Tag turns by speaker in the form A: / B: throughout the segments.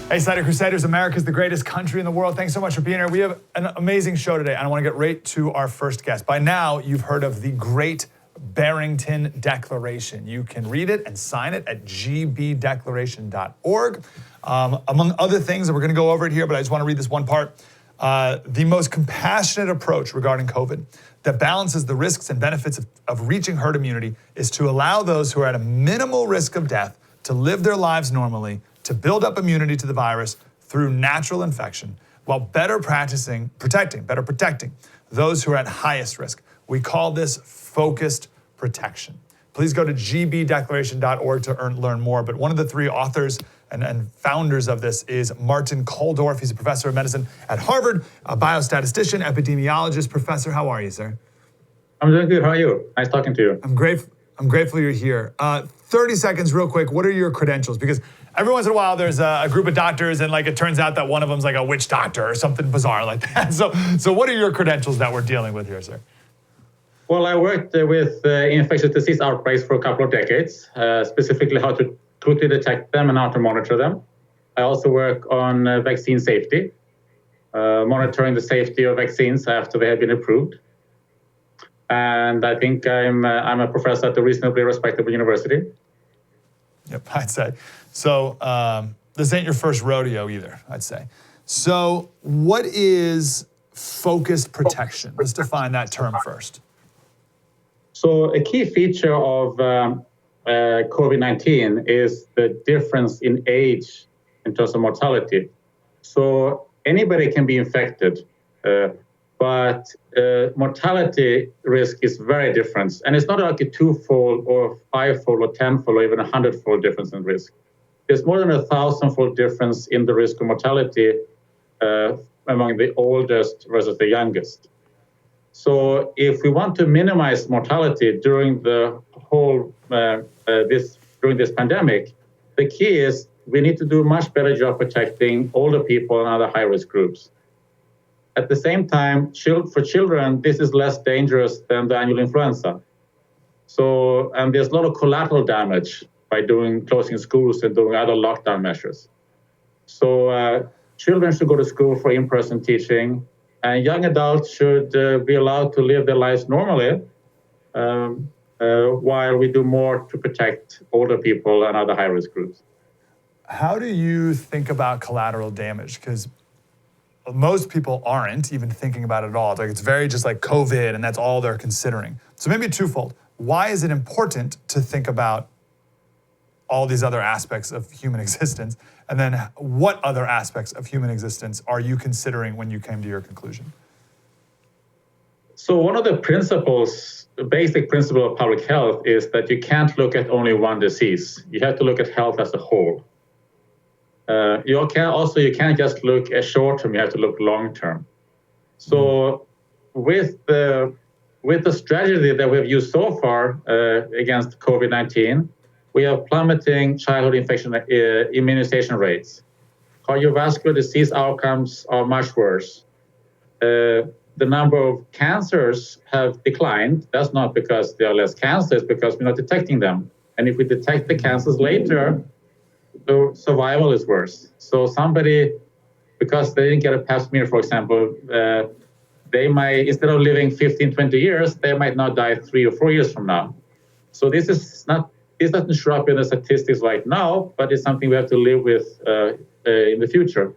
A: Hey, Slater Crusaders, America's the greatest country in the world. Thanks so much for being here. We have an amazing show today, and I want to get right to our first guest. By now, you've heard of the Great Barrington Declaration. You can read it and sign it at gbdeclaration.org. Among other things, and we're going to go over it here, but I just want to read this one part. The most compassionate approach regarding COVID that balances the risks and benefits of reaching herd immunity is to allow those who are at a minimal risk of death to live their lives normally, to build up immunity to the virus through natural infection, while better protecting those who are at highest risk. We call this focused protection. Please go to gbdeclaration.org to learn more. But one of the three authors and founders of this is Martin Kulldorff. He's a professor of medicine at Harvard, a biostatistician, epidemiologist. Professor, how are you, sir?
B: I'm doing good. How are you? Nice talking to you.
A: I'm grateful you're here. 30 seconds real quick. What are your credentials? Because every once in a while there's a group of doctors and it turns out that one of them's like a witch doctor or something bizarre like that. So what are your credentials that we're dealing with here, sir?
B: Well, I worked with infectious disease outbreaks for a couple of decades, specifically how to quickly detect them and how to monitor them. I also work on vaccine safety, monitoring the safety of vaccines after they have been approved. And I think I'm a professor at a reasonably respectable university.
A: Yep, I'd say. So this ain't your first rodeo either, I'd say. So what is focused protection? Let's define that term first.
B: So a key feature of COVID-19 is the difference in age in terms of mortality. So anybody can be infected, but mortality risk is very different. And it's not like a twofold or fivefold or tenfold or even 100-fold difference in risk. There's more than 1,000-fold difference in the risk of mortality among the oldest versus the youngest. So if we want to minimize mortality during the whole during this pandemic, the key is we need to do a much better job protecting older people and other high-risk groups. At the same time, for children, this is less dangerous than the annual influenza. So, and there's a lot of collateral damage by closing schools and doing other lockdown measures. So children should go to school for in-person teaching, and young adults should be allowed to live their lives normally while we do more to protect older people and other high-risk groups.
A: How do you think about collateral damage? Because most people aren't even thinking about it at all. It's very just like COVID, and that's all they're considering. So maybe twofold. Why is it important to think about all these other aspects of human existence? And then what other aspects of human existence are you considering when you came to your conclusion?
B: So one of the basic principle of public health is that you can't look at only one disease. You have to look at health as a whole. You can't just look at short term, you have to look long term. So with the strategy that we've used so far against COVID-19, we have plummeting childhood infection immunization rates. Cardiovascular disease outcomes are much worse. The number of cancers have declined. That's not because there are less cancers, because we're not detecting them. And if we detect the cancers later, the survival is worse. So somebody, because they didn't get a pap smear, for example, they might, instead of living 15, 20 years, they might not die 3 or 4 years from now. So this doesn't show up in the statistics right now, but it's something we have to live with in the future.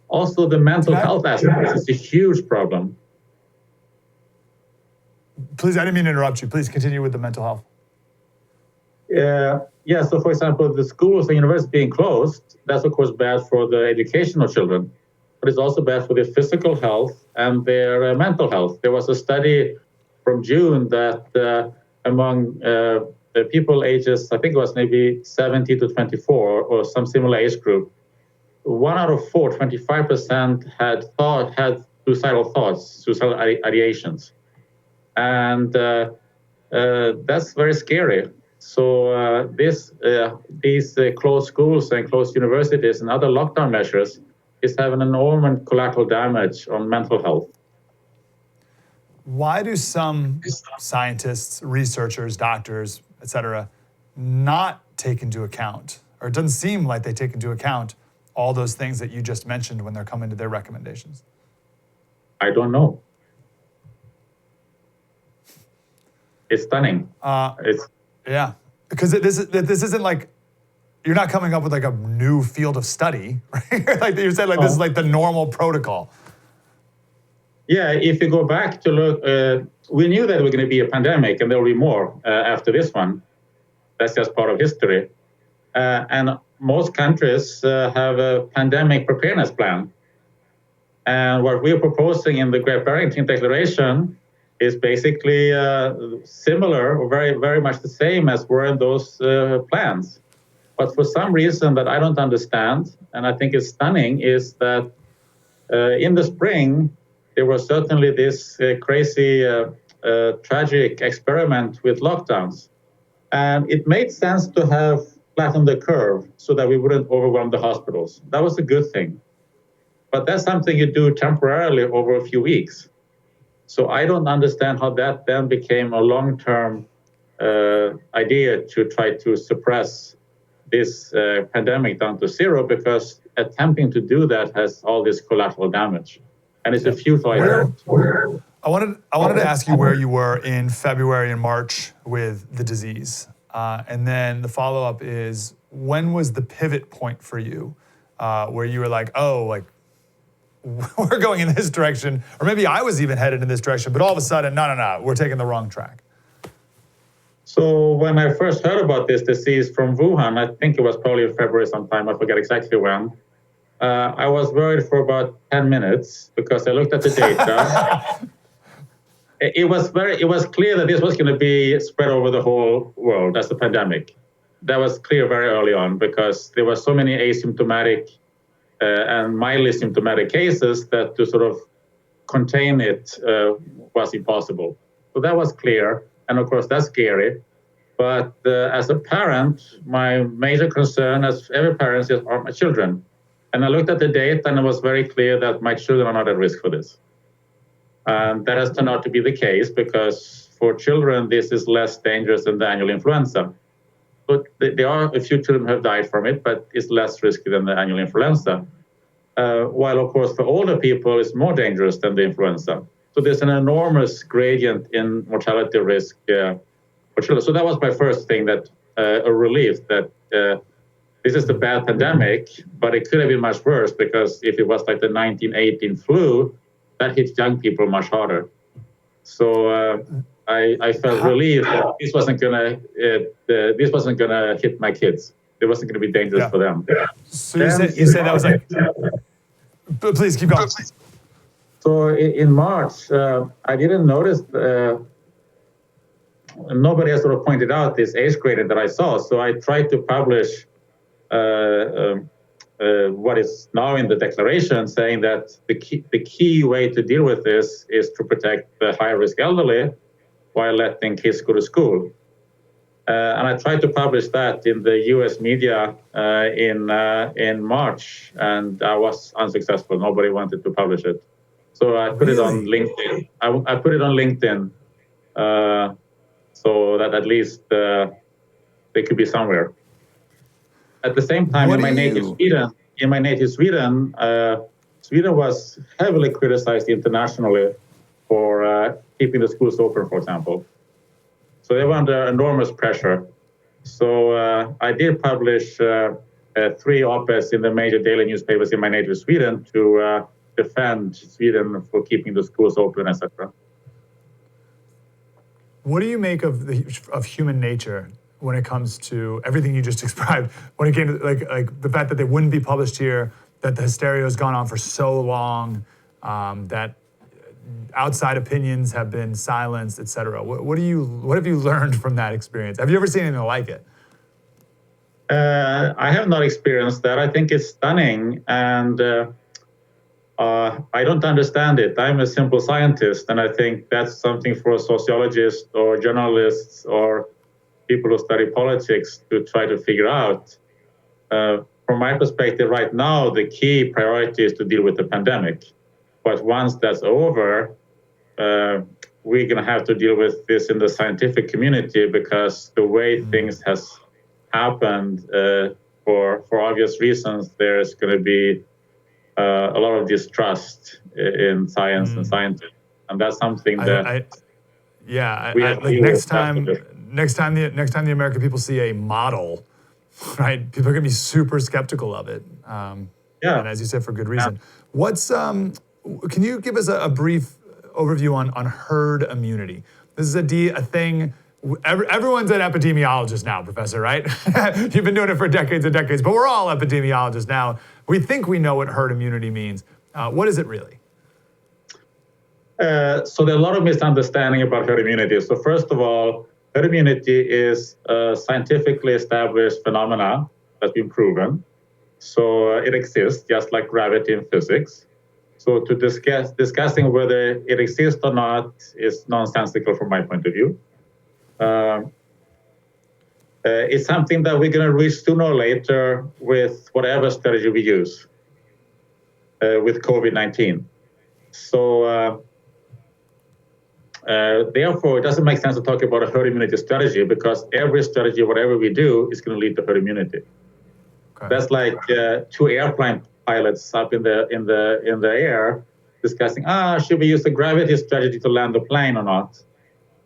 B: Also, the mental health aspect is a huge problem.
A: Please, I didn't mean to interrupt you. Please continue with the mental health.
B: Yeah, so for example, the schools and universities being closed, that's of course bad for the education of children, but it's also bad for their physical health and their mental health. There was a study from June that among the people ages, I think it was maybe 70 to 24 or some similar age group, 1 out of 4, 25% had suicidal thoughts, suicidal ideations. And that's very scary. So these closed schools and closed universities and other lockdown measures is having enormous collateral damage on mental health.
A: Why do some scientists, researchers, doctors, et cetera, not take into account, or it doesn't seem like they take into account all those things that you just mentioned when they're coming to their recommendations?
B: I don't know. It's stunning.
A: Yeah, because this isn't like, you're not coming up with like a new field of study, right? Like you said, like this is like the normal protocol.
B: Yeah, if you go back to look, we knew that there was going to be a pandemic, and there will be more after this one. That's just part of history. And most countries have a pandemic preparedness plan. And what we're proposing in the Great Barrington Declaration is basically similar, or very, very much the same as were in those plans. But for some reason that I don't understand, and I think is stunning, is that in the spring, there was certainly this crazy, tragic experiment with lockdowns. And it made sense to have flattened the curve so that we wouldn't overwhelm the hospitals. That was a good thing. But that's something you do temporarily over a few weeks. So I don't understand how that then became a long-term idea to try to suppress this pandemic down to zero, because attempting to do that has all this collateral damage. And it's a futile attempt.
A: I wanted to ask you where you were in February and March with the disease. And then the follow-up is, when was the pivot point for you where you were like, oh, like, we're going in this direction, or maybe I was even headed in this direction, but all of a sudden, no, we're taking the wrong track?
B: So when I first heard about this disease from Wuhan, I think it was probably in February sometime, I forget exactly when, I was worried for about 10 minutes because I looked at the data. It was clear that this was going to be spread over the whole world as a pandemic. That was clear very early on because there were so many asymptomatic and mildly symptomatic cases that to sort of contain it was impossible. So that was clear. And of course, that's scary. But as a parent, my major concern, as every parent, are my children. And I looked at the data, and it was very clear that my children are not at risk for this. And that has turned out to be the case because for children, this is less dangerous than the annual influenza. But there are a few children who have died from it, but it's less risky than the annual influenza. While, of course, for older people, it's more dangerous than the influenza. So there's an enormous gradient in mortality risk for children. So that was my first thing, that a relief that this is the bad pandemic, but it could have been much worse, because if it was like the 1918 flu, that hit young people much harder. So I felt relieved that this wasn't gonna hit my kids. It wasn't gonna be dangerous for them.
A: So you said that was like, please keep going.
B: So in March, I didn't notice. Nobody has sort of pointed out this age gradient that I saw. So I tried to publish what is now in the declaration, saying that the key way to deal with this is to protect the high-risk elderly while letting kids go to school. And I tried to publish that in the U.S. media in March, and I was unsuccessful. Nobody wanted to publish it. So I put it on LinkedIn. I put it on LinkedIn so that at least they could be somewhere. At the same time, in my native Sweden, Sweden was heavily criticized internationally for keeping the schools open, for example. So they were under enormous pressure. So I did publish 3 op-eds in the major daily newspapers in my native Sweden to defend Sweden for keeping the schools open, etc.
A: What do you make of human nature when it comes to everything you just described? When it came to like the fact that they wouldn't be published here, that the hysteria has gone on for so long, that outside opinions have been silenced, etc. What have you learned from that experience? Have you ever seen anything like it?
B: I have not experienced that. I think it's stunning, and I don't understand it. I'm a simple scientist, and I think that's something for sociologists or journalists or people who study politics to try to figure out. From my perspective right now, the key priority is to deal with the pandemic. But once that's over, we're going to have to deal with this in the scientific community, because the way things has happened for obvious reasons, there's going to be a lot of distrust in science and scientists, and that's something that
A: next time the American people see a model, right? People are going to be super skeptical of it. And as you said, for good reason. What's can you give us a brief overview on herd immunity? This is a thing. Everyone's an epidemiologist now, Professor, right? You've been doing it for decades and decades, but we're all epidemiologists now. We think we know what herd immunity means. What is it really?
B: So there are a lot of misunderstanding about herd immunity. So first of all, herd immunity is a scientifically established phenomena that's been proven. So it exists, just like gravity in physics. So to discussing whether it exists or not is nonsensical from my point of view. It's something that we're going to reach sooner or later with whatever strategy we use with COVID-19. So therefore, it doesn't make sense to talk about a herd immunity strategy, because every strategy, whatever we do, is going to lead to herd immunity. Okay. That's like two airplane pilots up in the air discussing, should we use the gravity strategy to land the plane or not?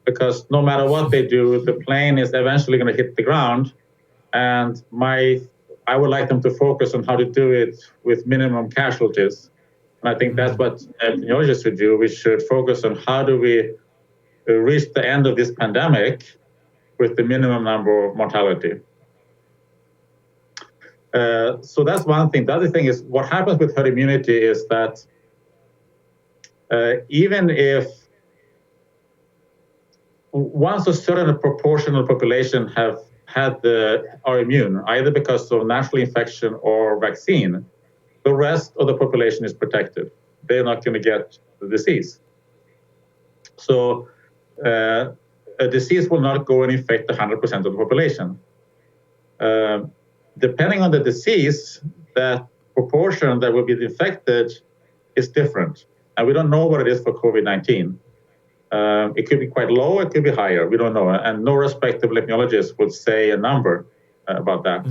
B: Because no matter what they do, the plane is eventually going to hit the ground. And I would like them to focus on how to do it with minimum casualties. And I think that's what epidemiologists should do. We should focus on how do we reach the end of this pandemic with the minimum number of mortality. So that's one thing. The other thing is, what happens with herd immunity is that even if once a certain proportion of the population are immune, either because of natural infection or vaccine, the rest of the population is protected. They're not going to get the disease. So a disease will not go and infect 100% of the population. Depending on the disease, that proportion that will be infected is different. And we don't know what it is for COVID-19. It could be quite low, it could be higher, we don't know. And no respectable epidemiologist would say a number about that.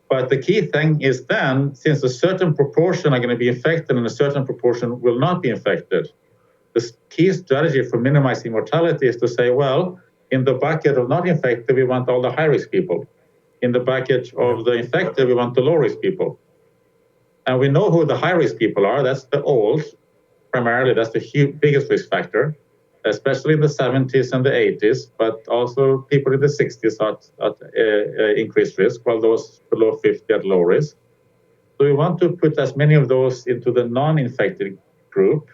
B: But the key thing is then, since a certain proportion are going to be infected and a certain proportion will not be infected, the key strategy for minimizing mortality is to say, well, in the bucket of not infected, we want all the high-risk people. In the bucket of the infected, we want the low-risk people. And we know who the high-risk people are. That's the old. Primarily, that's the biggest risk factor, especially in the 70s and the 80s, but also people in the 60s at increased risk, while those below 50 at low risk. So we want to put as many of those into the non-infected group,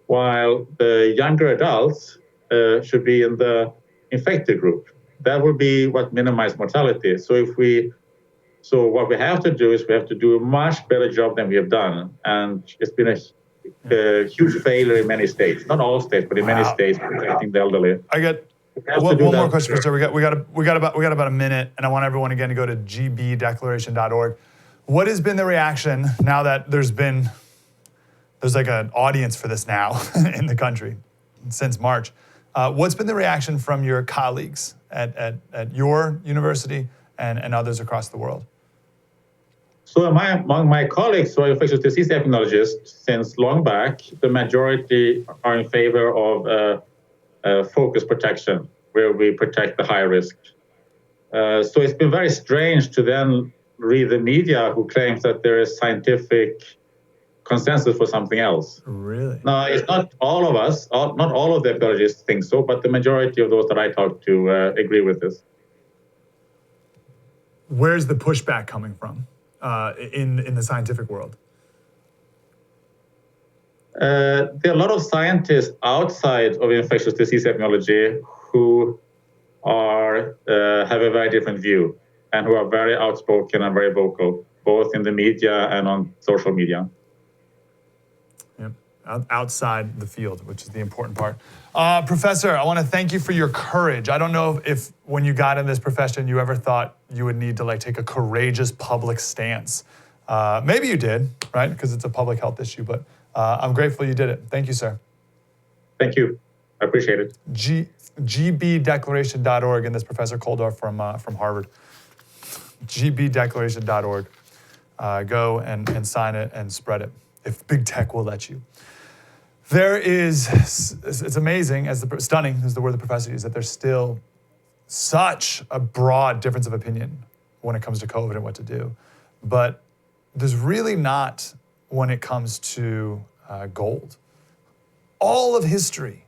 B: while the younger adults should be in the infected group. That would be what minimizes mortality. So what we have to do is we have to do a much better job than we have done. And it's been a huge failure in many states, not all states, but in many states, protecting the elderly.
A: I got one more question, Professor. We got about a minute, and I want everyone again to go to gbdeclaration.org. What has been the reaction now that there's like an audience for this now in the country since March? What's been the reaction from your colleagues at your university and others across the world?
B: So among my colleagues who are infectious disease epidemiologists, since long back, the majority are in favor of focused protection, where we protect the high risk. So it's been very strange to then read the media who claims that there is scientific consensus for something else.
A: Really?
B: Now, it's not all of us, not all of the epidemiologists think so, but the majority of those that I talk to agree with this.
A: Where's the pushback coming from in the scientific world?
B: There are a lot of scientists outside of infectious disease epidemiology who have a very different view and who are very outspoken and very vocal, both in the media and on social media.
A: Yep. Outside the field, which is the important part. Professor, I want to thank you for your courage. I don't know if when you got in this profession, you ever thought you would need to take a courageous public stance. Maybe you did, right? Because it's a public health issue, but I'm grateful you did it. Thank you, sir.
B: Thank you. I appreciate it.
A: gbdeclaration.org, and this Professor Koldorf from Harvard. gbdeclaration.org. Go and sign it and spread it, if big tech will let you. There is, it's amazing, stunning is the word the professor used, that there's still such a broad difference of opinion when it comes to COVID and what to do. But there's really not when it comes to gold. All of history,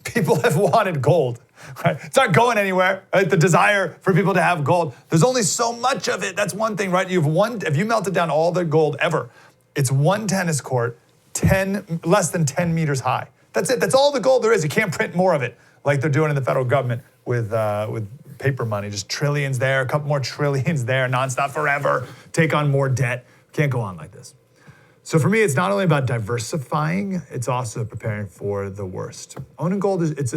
A: people have wanted gold. Right? It's not going anywhere, right? The desire for people to have gold. There's only so much of it. That's one thing, right? If you melted down all the gold ever, it's one tennis court, less than 10 meters high. That's it. That's all the gold there is. You can't print more of it like they're doing in the federal government with paper money. Just trillions there, a couple more trillions there, nonstop forever. Take on more debt. Can't go on like this. So for me, it's not only about diversifying, it's also preparing for the worst. Owning gold it's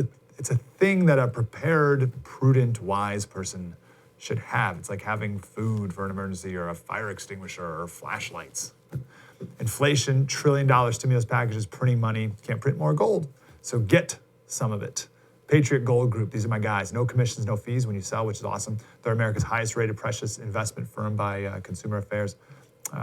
A: a thing that a prepared, prudent, wise person should have. It's like having food for an emergency or a fire extinguisher or flashlights. Inflation, $1 trillion stimulus packages, printing money, can't print more gold. So get some of it. Patriot Gold Group, these are my guys. No commissions, no fees when you sell, which is awesome. They're America's highest rated precious investment firm by Consumer Affairs,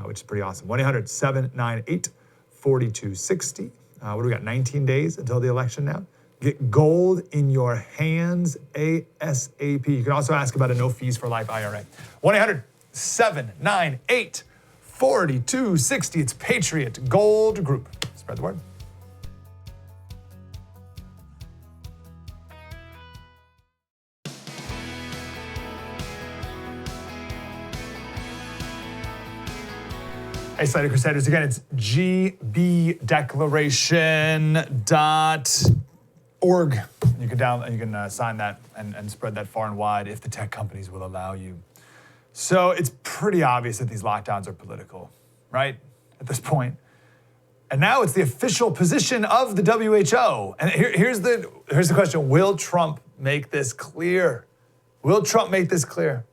A: which is pretty awesome. 1-800-798-4260. What do we got, 19 days until the election now? Get gold in your hands ASAP. You can also ask about a no fees for life IRA. 1-800-798-4260. It's Patriot Gold Group. Spread the word. Hey, Slater Crusaders. Again, it's gbdeclaration.org. You can sign that and spread that far and wide if the tech companies will allow you. So it's pretty obvious that these lockdowns are political, right? At this point. And now it's the official position of the WHO. And here's the question. Will Trump make this clear? Will Trump make this clear?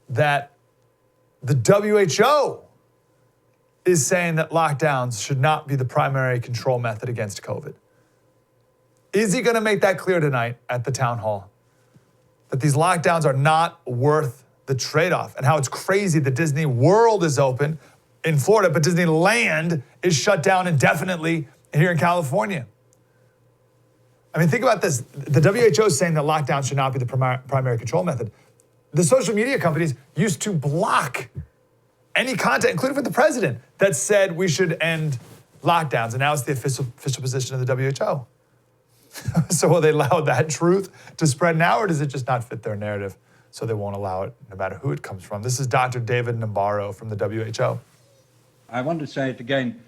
A: That the WHO is saying that lockdowns should not be the primary control method against COVID. Is he going to make that clear tonight at the town hall? That these lockdowns are not worth the trade-off, and how it's crazy that Disney World is open in Florida, but Disneyland is shut down indefinitely here in California. I mean, think about this. The WHO is saying that lockdowns should not be the primary control method. The social media companies used to block any content, including from the president, that said we should end lockdowns. And now it's the official position of the WHO. So will they allow that truth to spread now, or does it just not fit their narrative, so they won't allow it no matter who it comes from? This is Dr. David Nabarro from the WHO.
C: I want to say it again.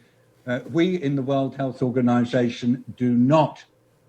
C: We in the World Health Organization do not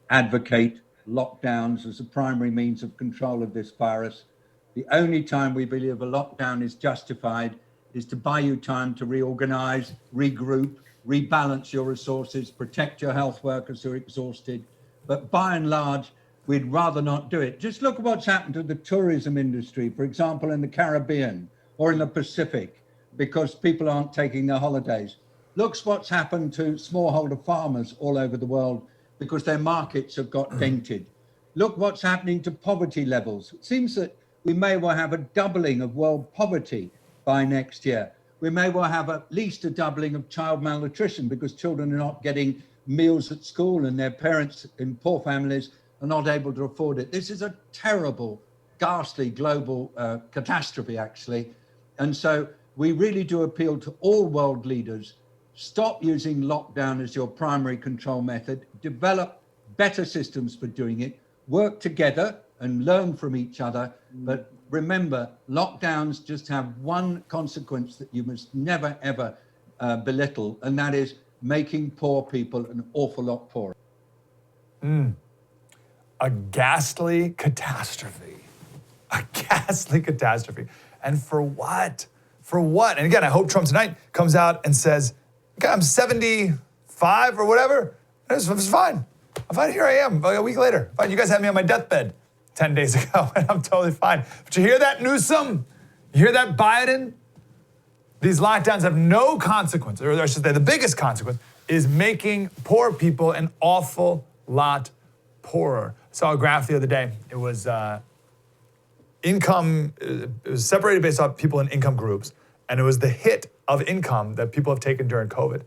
C: advocate lockdowns as a primary means of control of this virus. The only time we believe a lockdown is justified is to buy you time to reorganize, regroup, rebalance your resources, protect your health workers who are exhausted. But by and large, we'd rather not do it. Just look at what's happened to the tourism industry, for example, in the Caribbean or in the Pacific, because people aren't taking their holidays. Look what's happened to smallholder farmers all over the world because their markets have got dented. Look what's happening to poverty levels. It seems that we may well have a doubling of world poverty by next year. We may well have at least a doubling of child malnutrition because children are not getting meals at school and their parents in poor families are not able to afford it. This is a terrible, ghastly global catastrophe, actually. And so we really do appeal to all world leaders. Stop using lockdown as your primary control method. Develop better systems for doing it. Work together and learn from each other. But remember, lockdowns just have one consequence that you must never, ever belittle, and that is making poor people an awful lot poorer.
A: A ghastly catastrophe. A ghastly catastrophe. And for what? For what? And again, I hope Trump tonight comes out and says, okay, I'm 75 or whatever. It's fine. I'm fine. Here I am a week later. Fine. You guys had me on my deathbed 10 days ago, and I'm totally fine. But you hear that, Newsom? You hear that, Biden? These lockdowns have no consequence, or I should say the biggest consequence is making poor people an awful lot poorer. I saw a graph the other day. It was income, it was separated based off people in income groups. And it was the hit of income that people have taken during COVID.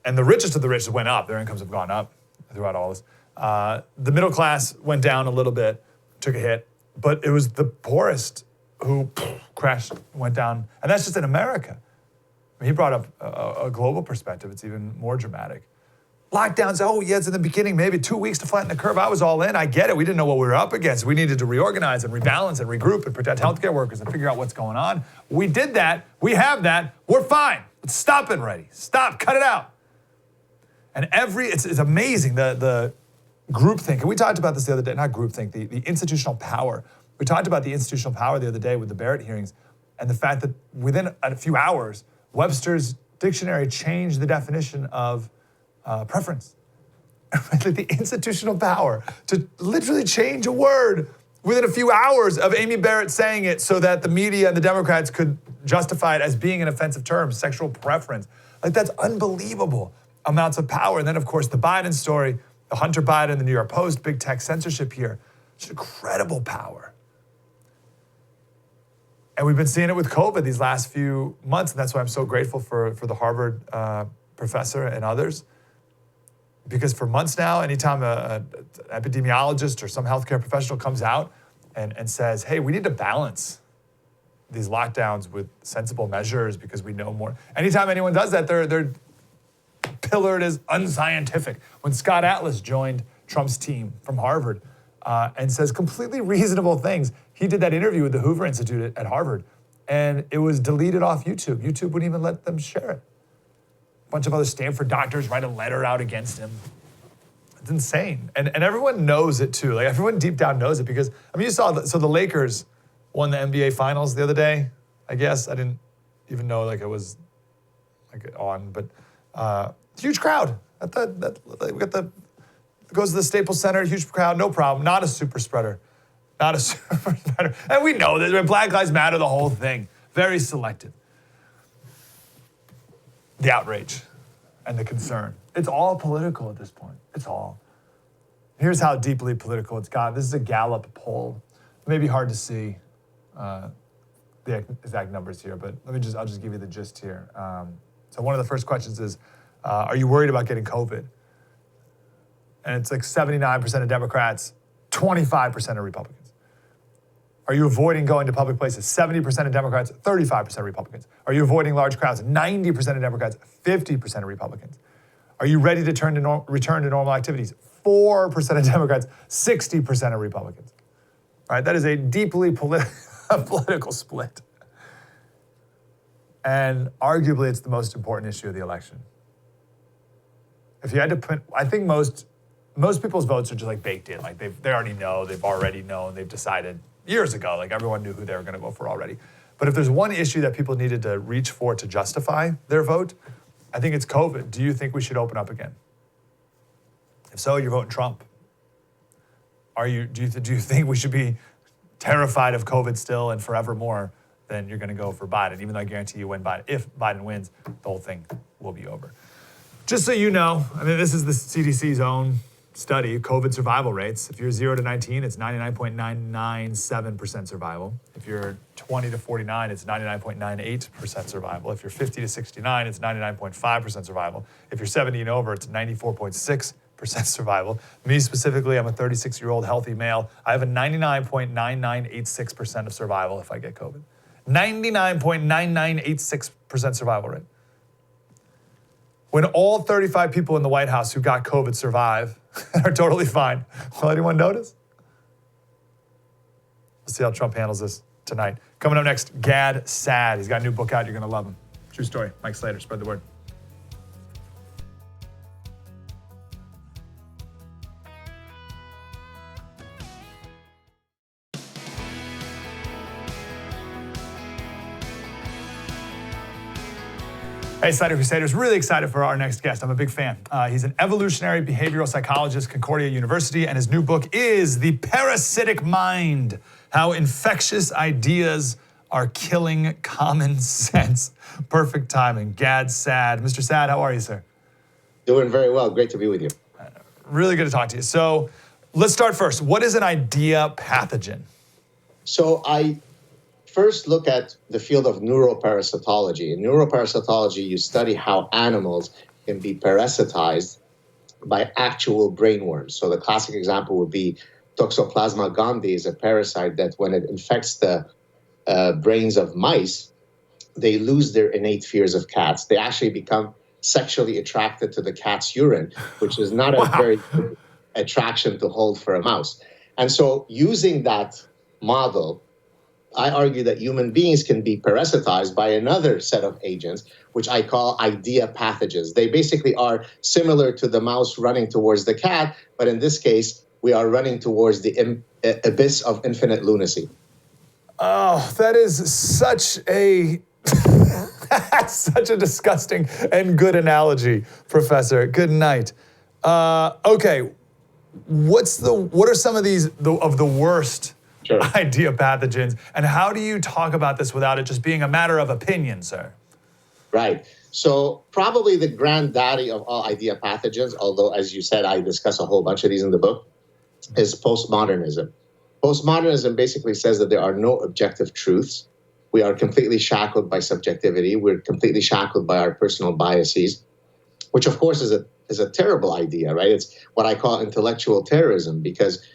A: And the richest of the rich went up. Their incomes have gone up throughout all this. The middle class went down a little bit, took a hit. But it was the poorest who crashed, went down. And that's just in America. I mean, he brought up a global perspective. It's even more dramatic. Lockdowns, oh, yeah, it's in the beginning, maybe 2 weeks to flatten the curve. I was all in. I get it. We didn't know what we were up against. We needed to reorganize and rebalance and regroup and protect healthcare workers and figure out what's going on. We did that. We have that. We're fine. Let's stop it already. Stop. Cut it out. And it's amazing, the groupthink. And we talked about this the other day. Not groupthink, the institutional power. We talked about the institutional power the other day with the Barrett hearings and the fact that within a few hours, Webster's dictionary changed the definition of preference. The institutional power to literally change a word within a few hours of Amy Barrett saying it so that the media and the Democrats could justify it as being an offensive term, sexual preference. Like, that's unbelievable amounts of power. And then, of course, the Biden story, the Hunter Biden, the New York Post, big tech censorship here. It's incredible power. And we've been seeing it with COVID these last few months, and that's why I'm so grateful for the Harvard professor and others. Because for months now, anytime an epidemiologist or some healthcare professional comes out and says, hey, we need to balance these lockdowns with sensible measures because we know more. Anytime anyone does that, they're pillared as unscientific. When Scott Atlas joined Trump's team from Harvard and says completely reasonable things, he did that interview with the Hoover Institute at Harvard, and it was deleted off YouTube. YouTube wouldn't even let them share it. A bunch of other Stanford doctors write a letter out against him. It's insane. And everyone knows it too. Like, everyone deep down knows it because, I mean, you saw, so the Lakers won the NBA Finals the other day, I guess. I didn't even know like it was like on, but huge crowd. We got goes to the Staples Center, huge crowd, no problem. Not a super spreader. Not a super spreader. And we know that Black Lives Matter, the whole thing. Very selective. The outrage and the concern. It's all political at this point. It's all. Here's how deeply political it's gotten. This is a Gallup poll. It may be hard to see the exact numbers here, but I'll just give you the gist here. So one of the first questions is, are you worried about getting COVID? And it's like 79% of Democrats, 25% of Republicans. Are you avoiding going to public places? 70% of Democrats, 35% of Republicans. Are you avoiding large crowds? 90% of Democrats, 50% of Republicans. Are you ready to return to normal activities? 4% of Democrats, 60% of Republicans. All right, that is a deeply political split. And arguably, it's the most important issue of the election. If you had to put, I think most people's votes are just like baked in. Like they already know, they've already known, they've decided years ago, like everyone knew who they were gonna vote for already. But if there's one issue that people needed to reach for to justify their vote, I think it's COVID. Do you think we should open up again? If so, you're voting Trump. Do you think we should be terrified of COVID still and forevermore? Then you're gonna go for Biden, even though I guarantee you if Biden wins, the whole thing will be over. Just so you know, I mean, this is the CDC's own study, COVID survival rates. If you're 0 to 19, it's 99.997% survival. If you're 20 to 49, it's 99.98% survival. If you're 50 to 69, it's 99.5% survival. If you're 70 and over, it's 94.6% survival. Me specifically, I'm a 36-year-old healthy male. I have a 99.9986% of survival if I get COVID. 99.9986% survival rate. When all 35 people in the White House who got COVID survive and are totally fine, will anyone notice? We'll see how Trump handles this tonight. Coming up next, Gad Saad. He's got a new book out. You're going to love him. True story. Mike Slater. Spread the word. Hey, Slater Crusaders, really excited for our next guest. I'm a big fan. He's an evolutionary behavioral psychologist, Concordia University, and his new book is The Parasitic Mind, How Infectious Ideas Are Killing Common Sense. Perfect timing. Gad Saad. Mr. Saad, how are you, sir?
D: Doing very well. Great to be with you.
A: Really good to talk to you. So Let's start first. What is an idea pathogen?
D: So I first look at the field of neuroparasitology. In neuroparasitology, you study how animals can be parasitized by actual brain worms. So the classic example would be Toxoplasma gondii is a parasite that when it infects the brains of mice, they lose their innate fears of cats. They actually become sexually attracted to the cat's urine, which is not a very good attraction to hold for a mouse. And so using that model, I argue that human beings can be parasitized by another set of agents, which I call idea pathogens. They basically are similar to the mouse running towards the cat, but in this case, we are running towards the abyss of infinite lunacy.
A: Oh, that is such a such a disgusting and good analogy, Professor. Good night. Okay, what are some of these of the worst idea pathogens, and how do you talk about this without it just being a matter of opinion, sir?
D: Right. So probably the granddaddy of all idea pathogens, although as you said, I discuss a whole bunch of these in the book, is postmodernism. Postmodernism basically says that there are no objective truths. We are completely shackled by subjectivity. We're completely shackled by our personal biases, which of course is a terrible idea, right? It's what I call intellectual terrorism, because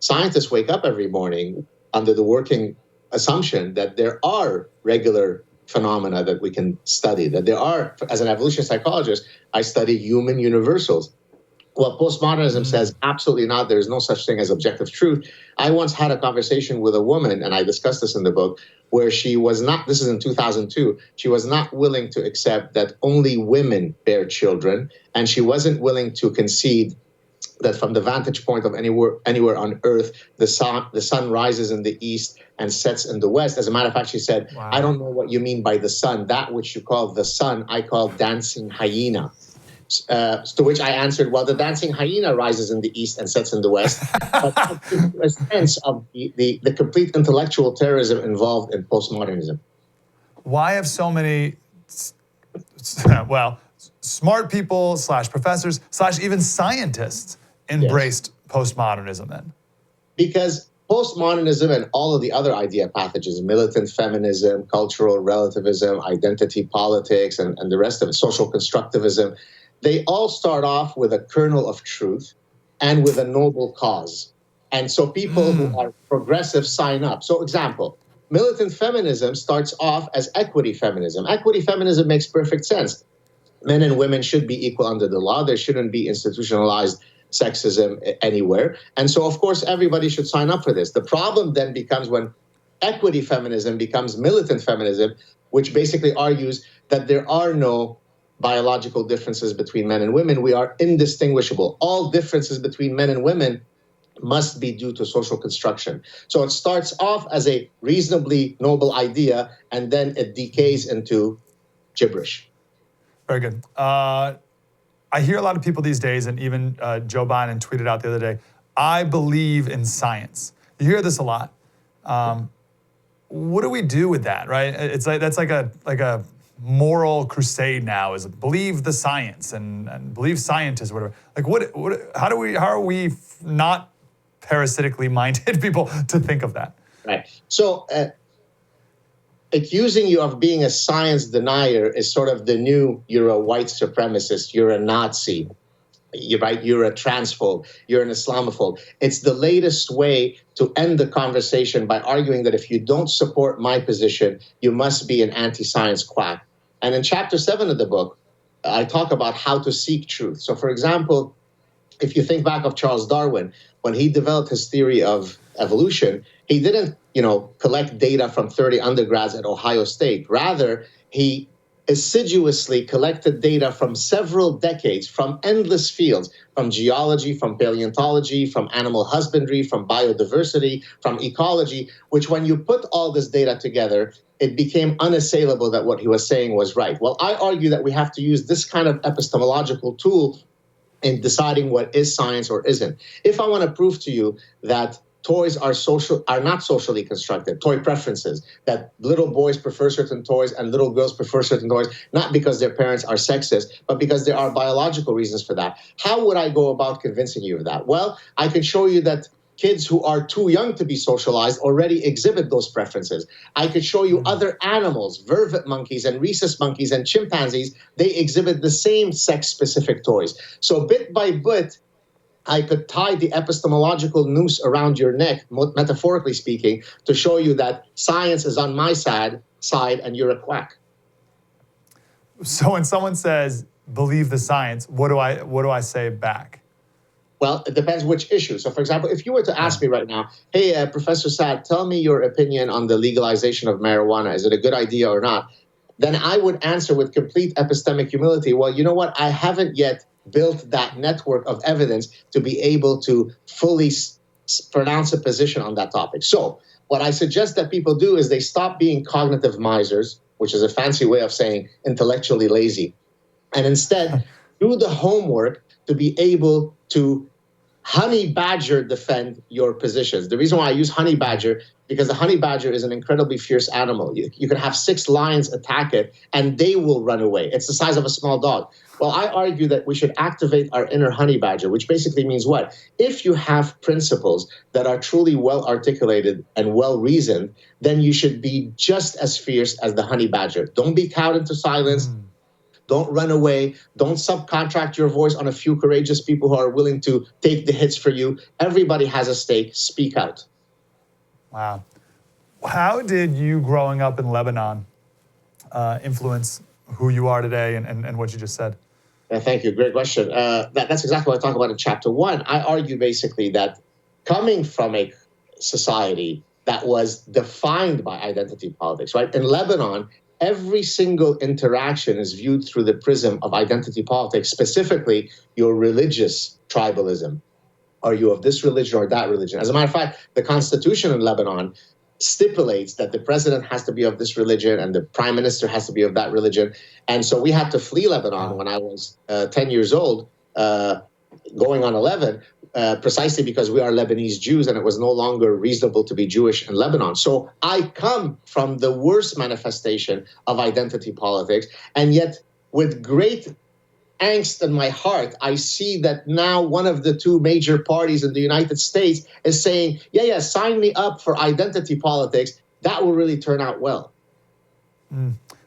D: scientists wake up every morning under the working assumption that there are regular phenomena that we can study, that there are, as an evolutionary psychologist, I study human universals. Well, postmodernism says absolutely not. There's no such thing as objective truth. I once had a conversation with a woman, and I discussed this in the book, where she was not, this is in 2002, she was not willing to accept that only women bear children, and she wasn't willing to concede that from the vantage point of anywhere on Earth, the sun rises in the east and sets in the west. As a matter of fact, she said, wow, I don't know what you mean by the sun. That which you call the sun, I call dancing hyena. To which I answered, well, the dancing hyena rises in the east and sets in the west. But a sense of the complete intellectual terrorism involved in postmodernism.
A: Why have so many, well, smart people / professors / even scientists embraced postmodernism then? Because
D: postmodernism and all of the other idea pathogens, militant feminism, cultural relativism, identity politics, and the rest of it, social constructivism, they all start off with a kernel of truth and with a noble cause. And so people who are progressive sign up. So example, militant feminism starts off as equity feminism. Equity feminism makes perfect sense. Men and women should be equal under the law. There shouldn't be institutionalized sexism anywhere. And so, of course, everybody should sign up for this. The problem then becomes when equity feminism becomes militant feminism, which basically argues that there are no biological differences between men and women. We are indistinguishable. All differences between men and women must be due to social construction. So it starts off as a reasonably noble idea, and then it decays into gibberish.
A: Very good. I hear a lot of people these days, and even Joe Biden tweeted out the other day, I believe in science. You hear this a lot. What do we do with that, right? It's like that's like a moral crusade now, is believe the science and believe scientists, whatever. Like how are we not parasitically minded people to think of that?
D: Right. So accusing you of being a science denier is sort of the new, you're a white supremacist, you're a Nazi, you're a transphobe, you're an Islamophobe. It's the latest way to end the conversation by arguing that if you don't support my position, you must be an anti-science quack. And in chapter 7 of the book, I talk about how to seek truth. So for example, if you think back of Charles Darwin, when he developed his theory of evolution, he didn't, collect data from 30 undergrads at Ohio State. Rather, he assiduously collected data from several decades, from endless fields, from geology, from paleontology, from animal husbandry, from biodiversity, from ecology, which when you put all this data together, it became unassailable that what he was saying was right. Well, I argue that we have to use this kind of epistemological tool in deciding what is science or isn't. If I want to prove to you that toys are not socially constructed, toy preferences, that little boys prefer certain toys and little girls prefer certain toys, not because their parents are sexist, but because there are biological reasons for that. How would I go about convincing you of that? Well, I could show you that kids who are too young to be socialized already exhibit those preferences. I could show you other animals, vervet monkeys and rhesus monkeys and chimpanzees, they exhibit the same sex-specific toys. So bit by bit, I could tie the epistemological noose around your neck, metaphorically speaking, to show you that science is on my side and you're a quack.
A: So when someone says, believe the science, what do I say back?
D: Well, it depends which issue. So, for example, if you were to ask me right now, hey, Professor Saad, tell me your opinion on the legalization of marijuana. Is it a good idea or not? Then I would answer with complete epistemic humility, well, you know what? I haven't yet built that network of evidence to be able to fully pronounce a position on that topic. So what I suggest that people do is they stop being cognitive misers, which is a fancy way of saying intellectually lazy, and instead do the homework to be able to honey badger defend your positions. The reason why I use honey badger, because the honey badger is an incredibly fierce animal. You can have 6 lions attack it and they will run away. It's the size of a small dog. Well, I argue that we should activate our inner honey badger, which basically means what? If you have principles that are truly well articulated and well reasoned, then you should be just as fierce as the honey badger. Don't be cowed into silence. Don't run away. Don't subcontract your voice on a few courageous people who are willing to take the hits for you. Everybody has a stake. Speak out.
A: Wow. How did you growing up in Lebanon influence who you are today and what you just said?
D: Thank you. Great question. That's exactly what I talk about in chapter 1. I argue basically that coming from a society that was defined by identity politics, right? In Lebanon, every single interaction is viewed through the prism of identity politics, specifically your religious tribalism. Are you of this religion or that religion? As a matter of fact, the constitution in Lebanon stipulates that the president has to be of this religion and the prime minister has to be of that religion. And so we had to flee Lebanon when I was 10 years old, going on 11, precisely because we are Lebanese Jews and it was no longer reasonable to be Jewish in Lebanon. So I come from the worst manifestation of identity politics, and yet with great angst in my heart, I see that now one of the 2 major parties in the United States is saying, yeah, sign me up for identity politics. That will really turn out well.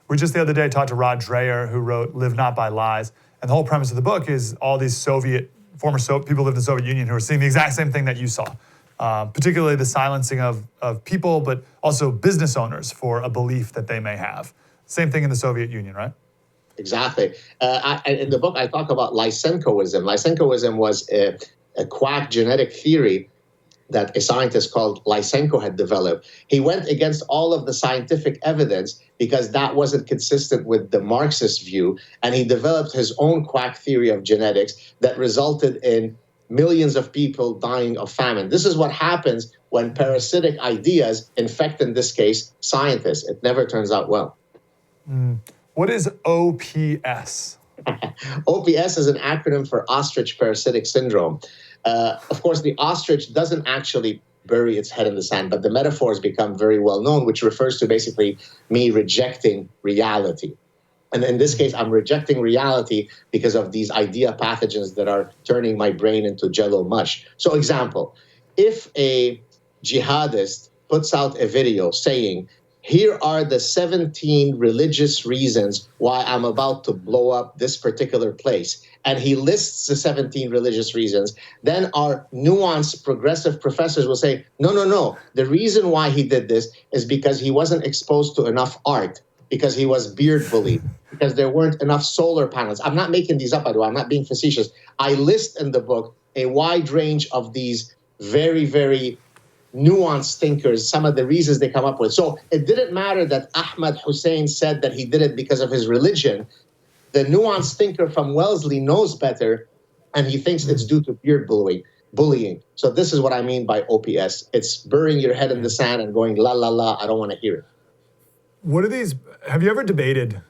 A: We just the other day talked to Rod Dreher, who wrote Live Not by Lies. And the whole premise of the book is all these former people who lived in the Soviet Union who are seeing the exact same thing that you saw, particularly the silencing of people, but also business owners for a belief that they may have. Same thing in the Soviet Union, right?
D: Exactly. In the book, I talk about Lysenkoism. Lysenkoism was a quack genetic theory that a scientist called Lysenko had developed. He went against all of the scientific evidence because that wasn't consistent with the Marxist view, and he developed his own quack theory of genetics that resulted in millions of people dying of famine. This is what happens when parasitic ideas infect, in this case, scientists. It never turns out well.
A: What is OPS?
D: OPS is an acronym for ostrich parasitic syndrome. Of course, the ostrich doesn't actually bury its head in the sand, but the metaphor has become very well known, which refers to basically me rejecting reality. And in this case, I'm rejecting reality because of these idea pathogens that are turning my brain into jello mush. So example, if a jihadist puts out a video saying, here are the 17 religious reasons why I'm about to blow up this particular place, and he lists the 17 religious reasons, then our nuanced progressive professors will say, no. The reason why he did this is because he wasn't exposed to enough art, because he was beard bullied, because there weren't enough solar panels. I'm not making these up, by the way. I'm not being facetious. I list in the book a wide range of these very, very nuanced thinkers, some of the reasons they come up with. So it didn't matter that Ahmad Hussein said that he did it because of his religion. The nuanced thinker from Wellesley knows better, and he thinks it's due to beard bullying. So this is what I mean by OPS. It's burying your head in the sand and going, la, la, la, I don't want to hear it.
A: What are these, have you ever debated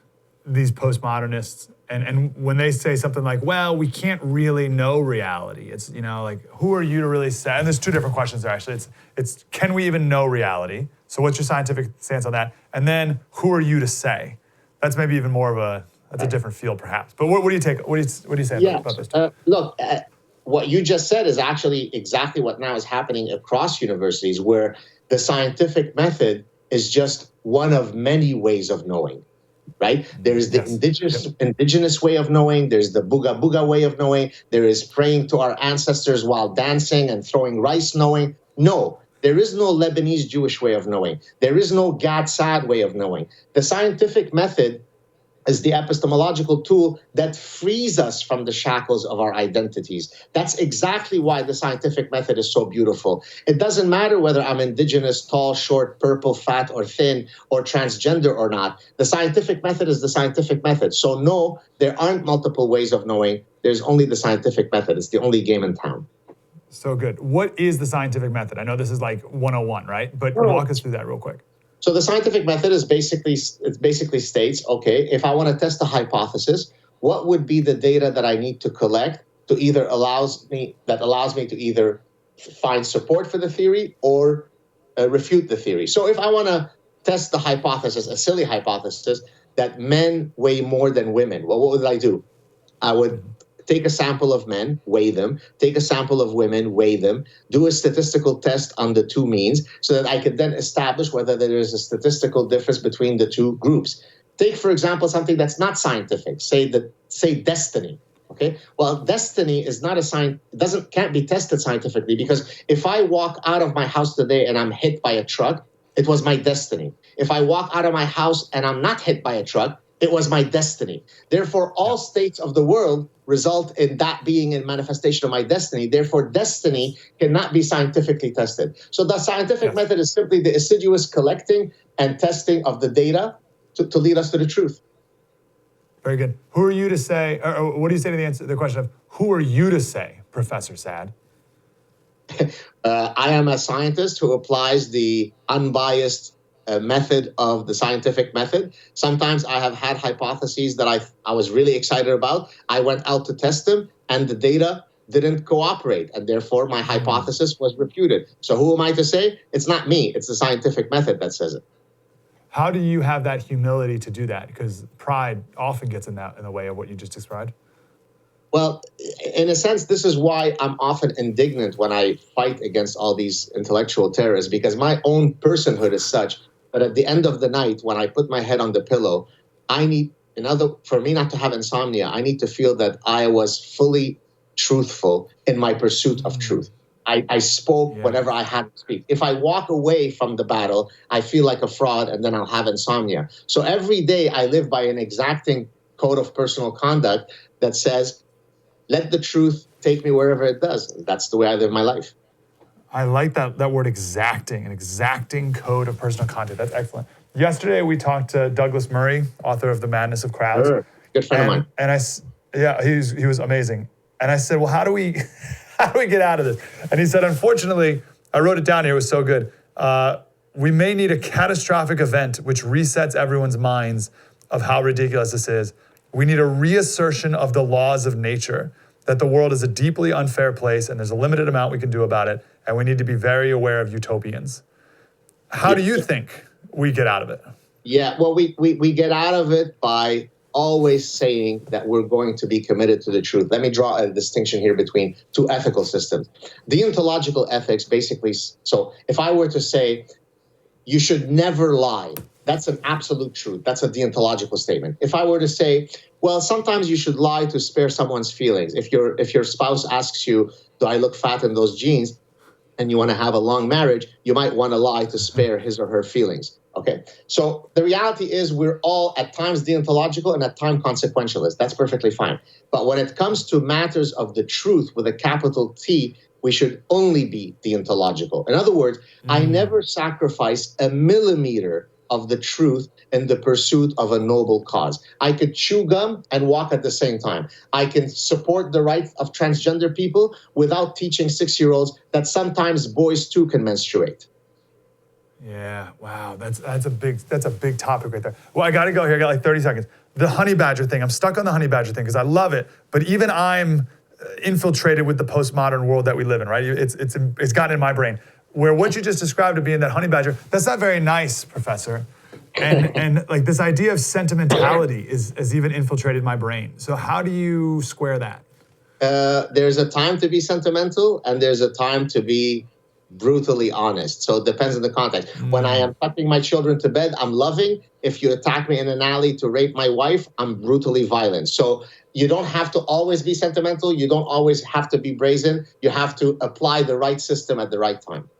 A: these postmodernists And when they say something like, well, we can't really know reality, it's, like, who are you to really say? And there's two different questions there, actually. It's can we even know reality? So what's your scientific stance on that? And then who are you to say? That's maybe even more of that's a different field, perhaps. But what do you take? What do you say about this?
D: Look, what you just said is actually exactly what now is happening across universities, where the scientific method is just one of many ways of knowing. Right? There is the indigenous way of knowing. There's the booga booga way of knowing. There is praying to our ancestors while dancing and throwing rice knowing. No, there is no Lebanese Jewish way of knowing. There is no Gad Saad way of knowing. The scientific method is the epistemological tool that frees us from the shackles of our identities. That's exactly why the scientific method is so beautiful. It doesn't matter whether I'm indigenous, tall, short, purple, fat, or thin, or transgender or not. The scientific method is the scientific method. So no, there aren't multiple ways of knowing. There's only the scientific method. It's the only game in town.
A: So good. What is the scientific method? I know this is like 101, right? But walk us through that real quick.
D: So the scientific method is basically states, okay, if I want to test a hypothesis, what would be the data that I need to collect to either allows me to either find support for the theory or refute the theory. So if I want to test the hypothesis, a silly hypothesis, that men weigh more than women, well, what would I do? I would take a sample of men, weigh them, take a sample of women, weigh them, do a statistical test on the two means so that I could then establish whether there is a statistical difference between the two groups. Take, for example, something that's not scientific, say destiny. Okay, well, destiny is not can't be tested scientifically, because if I walk out of my house today and I'm hit by a truck, it was my destiny. If I walk out of my house and I'm not hit by a truck, it was my destiny. Therefore, all states of the world result in that being a manifestation of my destiny. Therefore, destiny cannot be scientifically tested. So the scientific method is simply the assiduous collecting and testing of the data to lead us to the truth.
A: Very good. Who are you to say, or what do you say to the question of who are you to say, Professor Saad?
D: I am a scientist who applies the unbiased method of the scientific method. Sometimes I have had hypotheses that I was really excited about. I went out to test them and the data didn't cooperate, and therefore my hypothesis was refuted. So who am I to say? It's not me. It's the scientific method that says it.
A: How do you have that humility to do that? Because pride often gets in the way of what you just described.
D: Well, in a sense, this is why I'm often indignant when I fight against all these intellectual terrorists, because my own personhood is such that at the end of the night, when I put my head on the pillow, for me not to have insomnia, I need to feel that I was fully truthful in my pursuit of truth. I spoke whenever I had to speak. If I walk away from the battle, I feel like a fraud, and then I'll have insomnia. So every day I live by an exacting code of personal conduct that says, let the truth take me wherever it does. That's the way I live my life.
A: I like that word exacting, an exacting code of personal conduct. That's excellent. Yesterday, we talked to Douglas Murray, author of The Madness of Crowds.
D: Sure. Good friend of mine.
A: And he was amazing. And I said, well, how do we get out of this? And he said, unfortunately, I wrote it down here, it was so good. We may need a catastrophic event which resets everyone's minds of how ridiculous this is. We need a reassertion of the laws of nature, that the world is a deeply unfair place and there's a limited amount we can do about it, and we need to be very aware of utopians. How do you think we get out of it?
D: Yeah, well, we get out of it by always saying that we're going to be committed to the truth. Let me draw a distinction here between two ethical systems. Deontological ethics basically, so if I were to say, you should never lie, that's an absolute truth. That's a deontological statement. If I were to say, well, sometimes you should lie to spare someone's feelings. If your spouse asks you, do I look fat in those jeans, and you want to have a long marriage, you might want to lie to spare his or her feelings. Okay, so the reality is we're all at times deontological and at times consequentialist. That's perfectly fine. But when it comes to matters of the truth with a capital T, we should only be deontological. In other words, I never sacrifice a millimeter of the truth in the pursuit of a noble cause. I could chew gum and walk at the same time. I can support the rights of transgender people without teaching 6-year-olds that sometimes boys too can menstruate.
A: Yeah, wow, that's a big topic right there. Well, I gotta go here, I got like 30 seconds. The honey badger thing, I'm stuck on the honey badger thing because I love it, but even I'm infiltrated with the postmodern world that we live in, right? It's gotten in my brain. Where what you just described of being that honey badger, that's not very nice, Professor. And like this idea of sentimentality has even infiltrated my brain. So how do you square that?
D: There's a time to be sentimental and there's a time to be brutally honest. So it depends on the context. When I am tucking my children to bed, I'm loving. If you attack me in an alley to rape my wife, I'm brutally violent. So you don't have to always be sentimental. You don't always have to be brazen. You have to apply the right system at the right time.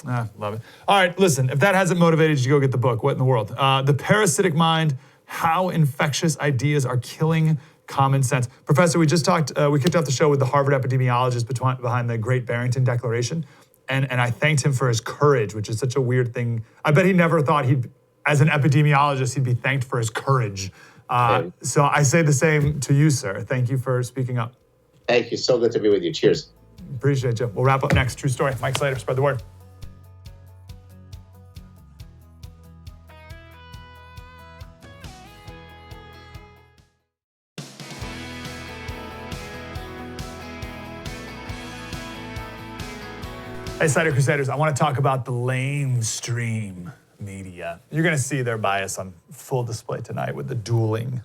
A: Love it. All right, listen, if that hasn't motivated you to go get the book, what in the world? The Parasitic Mind, How Infectious Ideas Are Killing Common Sense. Professor, we just talked, we kicked off the show with the Harvard epidemiologist behind the Great Barrington Declaration. And I thanked him for his courage, which is such a weird thing. I bet he never thought as an epidemiologist, he'd be thanked for his courage. So I say the same to you, sir. Thank you for speaking up.
D: Thank you. So good to be with you. Cheers.
A: Appreciate you. We'll wrap up next. True story. Mike Slater, spread the word. Hey, Slater Crusaders, I want to talk about the lamestream media. You're going to see their bias on full display tonight with the dueling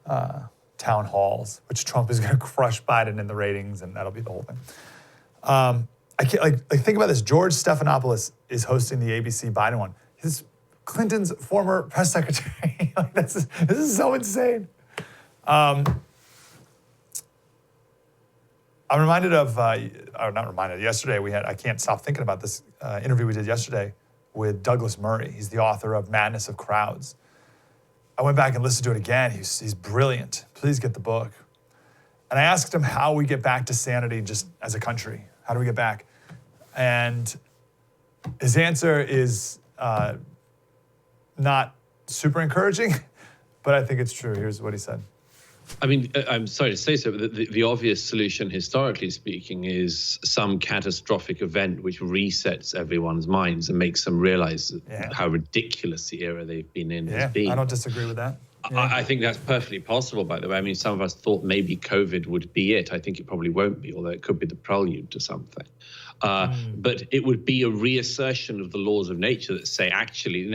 A: town halls, which Trump is going to crush Biden in the ratings, and that'll be the whole thing. I can't, think about this. George Stephanopoulos is hosting the ABC Biden one. He's Clinton's former press secretary. This is so insane. I'm reminded of, not reminded, yesterday I can't stop thinking about this interview we did yesterday with Douglas Murray. He's the author of Madness of Crowds. I went back and listened to it again. He's brilliant. Please get the book. And I asked him how we get back to sanity just as a country. How do we get back? And his answer is not super encouraging, but I think it's true. Here's what he said.
E: I mean, I'm sorry to say so, but the obvious solution, historically speaking, is some catastrophic event which resets everyone's minds and makes them realize how ridiculous the era they've been in has been.
A: I don't disagree with that.
E: I think that's perfectly possible, by the way. I mean, some of us thought maybe COVID would be it. I think it probably won't be, although it could be the prelude to something. But it would be a reassertion of the laws of nature that say, actually,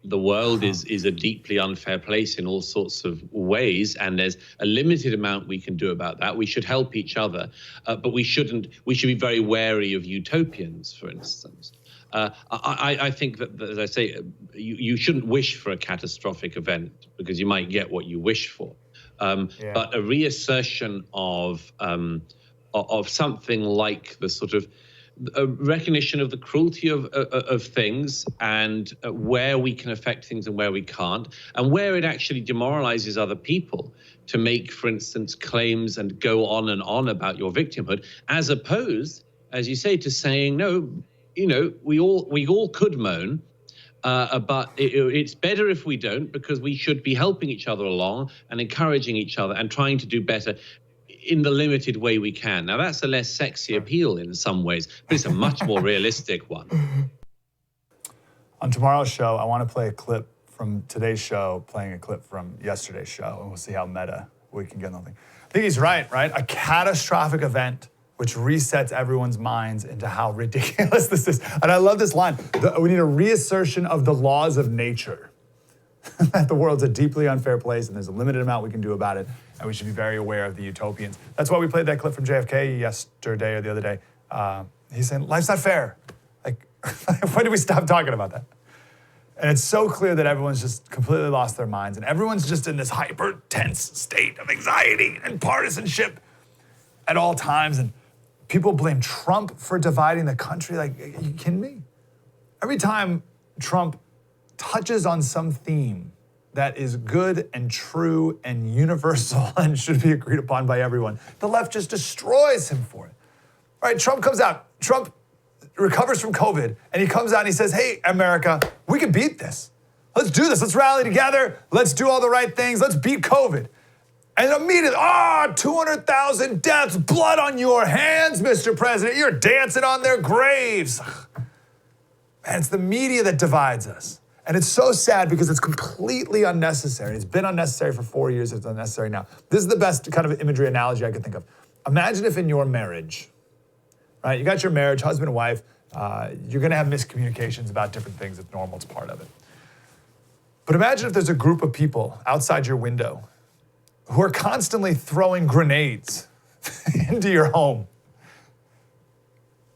E: the world is a deeply unfair place in all sorts of ways, and there's a limited amount we can do about that. We should help each other, but we should be very wary of utopians, for instance. I think that, as I say, you shouldn't wish for a catastrophic event because you might get what you wish for. But a reassertion of something like the sort of a recognition of the cruelty of things and where we can affect things and where we can't, and where it actually demoralizes other people to make, for instance, claims and go on and on about your victimhood, as opposed, as you say, to saying, no, we all could moan, but it's better if we don't, because we should be helping each other along and encouraging each other and trying to do better in the limited way we can. Now, that's a less sexy appeal in some ways, but it's a much more realistic one.
A: On tomorrow's show, I want to play a clip from today's show, playing a clip from yesterday's show, and we'll see how meta we can get on the thing. I think he's right? A catastrophic event which resets everyone's minds into how ridiculous this is. And I love this line. We need a reassertion of the laws of nature. That the world's a deeply unfair place and there's a limited amount we can do about it, and we should be very aware of the utopians. That's why we played that clip from JFK yesterday or the other day. He's saying, life's not fair. When did we stop talking about that? And it's so clear that everyone's just completely lost their minds, and everyone's just in this hyper tense state of anxiety and partisanship at all times. And people blame Trump for dividing the country. Are you kidding me? Every time Trump touches on some theme that is good and true and universal and should be agreed upon by everyone, the left just destroys him for it. All right, Trump comes out. Trump recovers from COVID, and he comes out and he says, hey, America, we can beat this. Let's do this. Let's rally together. Let's do all the right things. Let's beat COVID. And immediately, 200,000 deaths, blood on your hands, Mr. President. You're dancing on their graves. And it's the media that divides us. And it's so sad because it's completely unnecessary. It's been unnecessary for 4 years, it's unnecessary now. This is the best kind of imagery analogy I could think of. Imagine if in your marriage, right, you got your marriage, husband and wife, you're gonna have miscommunications about different things. It's normal, it's part of it. But imagine if there's a group of people outside your window who are constantly throwing grenades into your home.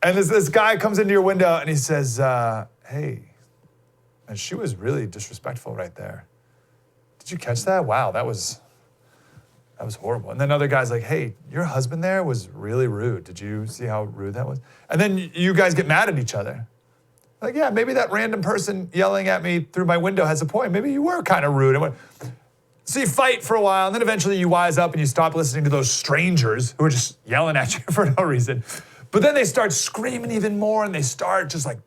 A: And this guy comes into your window and he says, hey, and she was really disrespectful right there. Did you catch that? Wow, that was horrible. And then other guy's like, hey, your husband there was really rude. Did you see how rude that was? And then you guys get mad at each other. Like, yeah, maybe that random person yelling at me through my window has a point. Maybe you were kind of rude. So you fight for a while, and then eventually you wise up and you stop listening to those strangers who are just yelling at you for no reason. But then they start screaming even more, and they start just like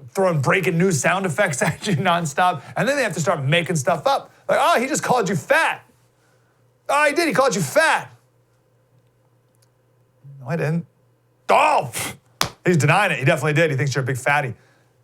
A: throwing breaking news sound effects at you nonstop. And then they have to start making stuff up. Like, oh, he just called you fat. Oh, he did, he called you fat. No, I didn't. Oh, he's denying it. He definitely did. He thinks you're a big fatty.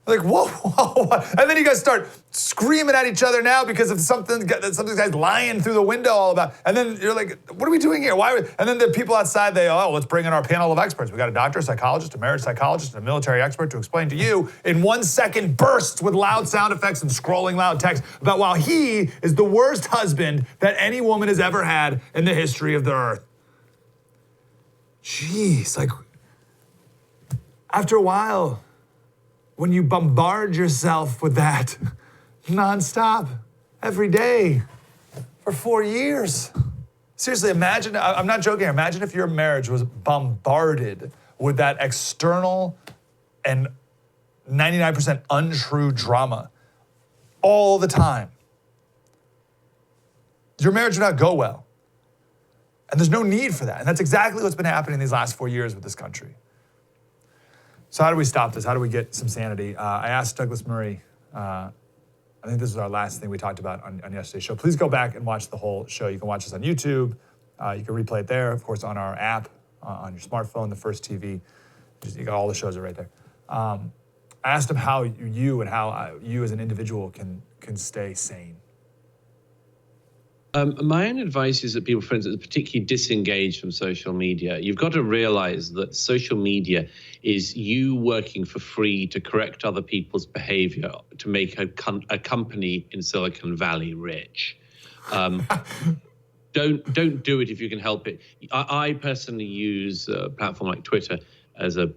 A: Like, whoa, whoa, whoa. And then you guys start screaming at each other now because of something guy's lying through the window all about. And then you're like, what are we doing here? Why? And then the people outside, let's bring in our panel of experts. We got a doctor, a psychologist, a marriage psychologist, and a military expert to explain to you in 1 second bursts with loud sound effects and scrolling loud text about why he is the worst husband that any woman has ever had in the history of the earth. Jeez, like, after a while, when you bombard yourself with that nonstop, every day, for 4 years. Seriously, imagine, I'm not joking, imagine if your marriage was bombarded with that external and 99% untrue drama all the time. Your marriage would not go well. And there's no need for that. And that's exactly what's been happening these last 4 years with this country. So how do we stop this? How do we get some sanity? I asked Douglas Murray, I think this was our last thing we talked about on yesterday's show. Please go back and watch the whole show. You can watch this on YouTube. You can replay it there, of course, on our app, on your smartphone, the First TV. You got all the shows are right there. I asked him how you as an individual can stay sane.
E: My own advice is that people, for instance, particularly disengage from social media. You've got to realize that social media is you working for free to correct other people's behavior to make a company in Silicon Valley rich. Don't do it if you can help it. I personally use a platform like Twitter as a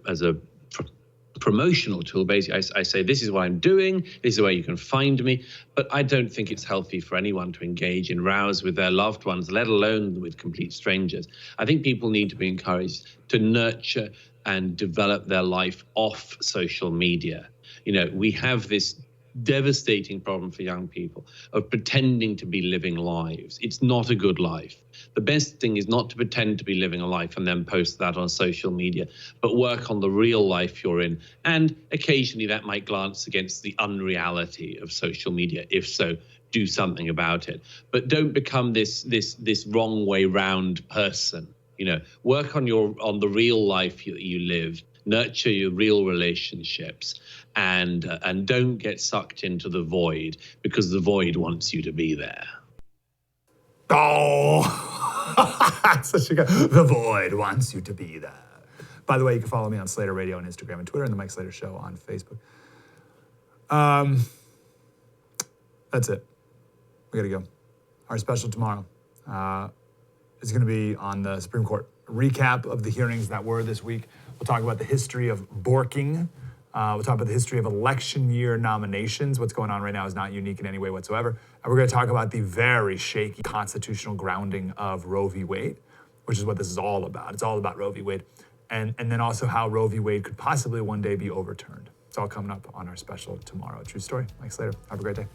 E: promotional tool. Basically, I say, this is what I'm doing, this is where you can find me, but I don't think it's healthy for anyone to engage in rows with their loved ones, let alone with complete strangers. I think people need to be encouraged to nurture and develop their life off social media. You know, we have this devastating problem for young people of pretending to be living lives. It's not a good life. The best thing is not to pretend to be living a life and then post that on social media, but work on the real life you're in. And occasionally that might glance against the unreality of social media. If so, do something about it. But don't become this wrong way round person. You know, work on the real life you live. Nurture your real relationships, and don't get sucked into the void because the void wants you to be there.
A: Oh, such a good. The void wants you to be there. By the way, you can follow me on Slater Radio on Instagram and Twitter, and the Mike Slater Show on Facebook. That's it. We gotta go. Our special tomorrow is going to be on the Supreme Court. A recap of the hearings that were this week. We'll talk about the history of borking. We'll talk about the history of election year nominations. What's going on right now is not unique in any way whatsoever. And we're going to talk about the very shaky constitutional grounding of Roe v. Wade, which is what this is all about. It's all about Roe v. Wade. And then also how Roe v. Wade could possibly one day be overturned. It's all coming up on our special tomorrow. True story. Mike Slater. Have a great day.